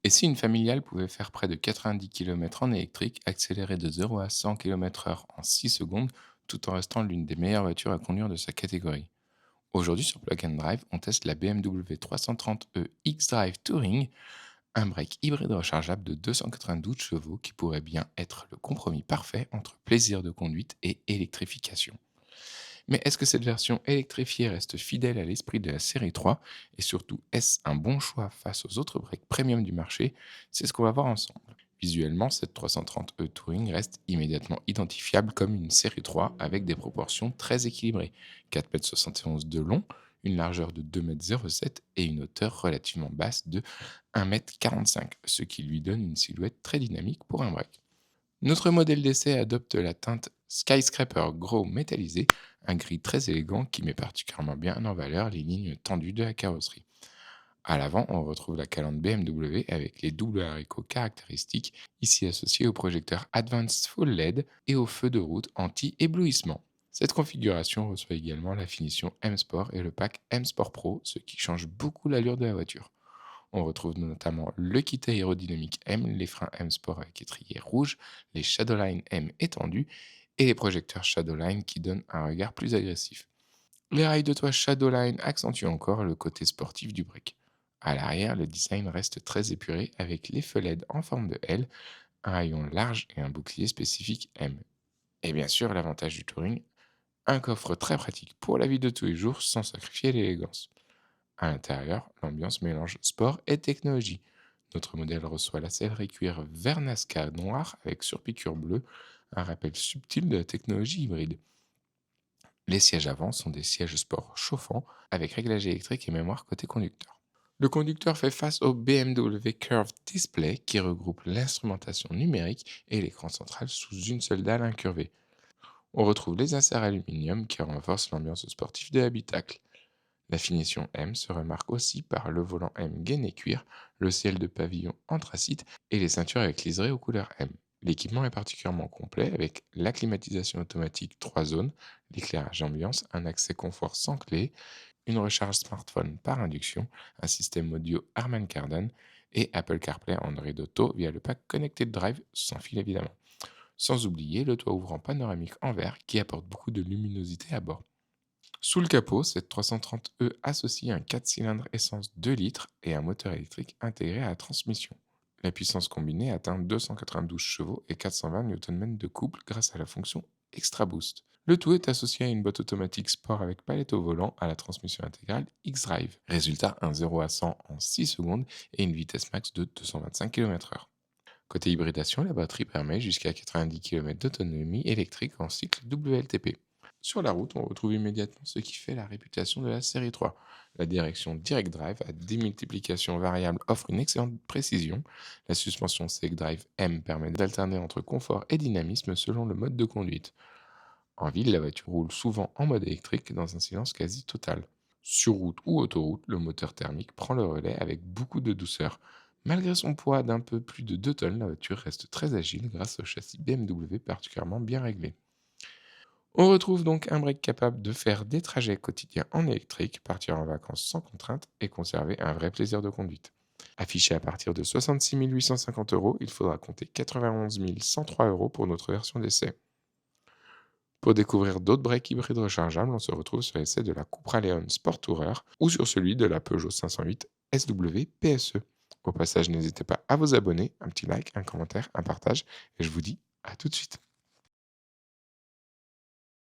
Et si une familiale pouvait faire près de 90 km en électrique, accélérer de 0 à 100 km/h en 6 secondes, tout en restant l'une des meilleures voitures à conduire de sa catégorie? Aujourd'hui, sur Plug and Drive, on teste la BMW 330e X-Drive Touring, un break hybride rechargeable de 292 chevaux qui pourrait bien être le compromis parfait entre plaisir de conduite et électrification. Mais est-ce que cette version électrifiée reste fidèle à l'esprit de la série 3? Et surtout, est-ce un bon choix face aux autres breaks premium du marché? C'est ce qu'on va voir ensemble. Visuellement, cette 330e Touring reste immédiatement identifiable comme une série 3 avec des proportions très équilibrées. 4,71 m de long, une largeur de 2,07 m et une hauteur relativement basse de 1,45 m, ce qui lui donne une silhouette très dynamique pour un break. Notre modèle d'essai adopte la teinte Skyscraper Grau métallisé, un gris très élégant qui met particulièrement bien en valeur les lignes tendues de la carrosserie. À l'avant, on retrouve la calandre BMW avec les doubles haricots caractéristiques, ici associés au projecteur Advanced Full LED et au feu de route anti-éblouissement. Cette configuration reçoit également la finition M Sport et le pack M Sport Pro, ce qui change beaucoup l'allure de la voiture. On retrouve notamment le kit aérodynamique M, les freins M Sport avec étrier rouge, les Shadowline M étendus et les projecteurs Shadowline qui donnent un regard plus agressif. Les rails de toit Shadowline accentuent encore le côté sportif du break. À l'arrière, le design reste très épuré avec les feux LED en forme de L, un rayon large et un bouclier spécifique M. Et bien sûr, l'avantage du Touring, un coffre très pratique pour la vie de tous les jours sans sacrifier l'élégance. À l'intérieur, l'ambiance mélange sport et technologie. Notre modèle reçoit la sellerie cuir Vernasca noir avec surpiqûre bleue, un rappel subtil de la technologie hybride. Les sièges avant sont des sièges sport chauffants avec réglage électrique et mémoire côté conducteur. Le conducteur fait face au BMW Curved Display qui regroupe l'instrumentation numérique et l'écran central sous une seule dalle incurvée. On retrouve les inserts aluminium qui renforcent l'ambiance sportive de l'habitacle. La finition M se remarque aussi par le volant M gainé cuir, le ciel de pavillon anthracite et les ceintures avec liseré aux couleurs M. L'équipement est particulièrement complet avec la climatisation automatique 3 zones, l'éclairage ambiance, un accès confort sans clé, une recharge smartphone par induction, un système audio Harman Kardon et Apple CarPlay Android Auto via le pack Connected Drive sans fil évidemment. Sans oublier le toit ouvrant panoramique en verre qui apporte beaucoup de luminosité à bord. Sous le capot, cette 330e associe un 4 cylindres essence 2 litres et un moteur électrique intégré à la transmission. La puissance combinée atteint 292 chevaux et 420 Nm de couple grâce à la fonction Extra Boost. Le tout est associé à une boîte automatique sport avec palette au volant à la transmission intégrale X-Drive. Résultat, un 0 à 100 en 6 secondes et une vitesse max de 225 km/h. Côté hybridation, la batterie permet jusqu'à 90 km d'autonomie électrique en cycle WLTP. Sur la route, on retrouve immédiatement ce qui fait la réputation de la série 3. La direction Direct Drive à démultiplication variable offre une excellente précision. La suspension Select Drive M permet d'alterner entre confort et dynamisme selon le mode de conduite. En ville, la voiture roule souvent en mode électrique dans un silence quasi total. Sur route ou autoroute, le moteur thermique prend le relais avec beaucoup de douceur. Malgré son poids d'un peu plus de 2 tonnes, la voiture reste très agile grâce au châssis BMW particulièrement bien réglé. On retrouve donc un break capable de faire des trajets quotidiens en électrique, partir en vacances sans contrainte et conserver un vrai plaisir de conduite. Affiché à partir de 66 850 euros, il faudra compter 91 103 euros pour notre version d'essai. Pour découvrir d'autres breaks hybrides rechargeables, on se retrouve sur l'essai de la Cupra Leon Sport Tourer ou sur celui de la Peugeot 508 SW PSE. Au passage, n'hésitez pas à vous abonner, un petit like, un commentaire, un partage, et je vous dis à tout de suite.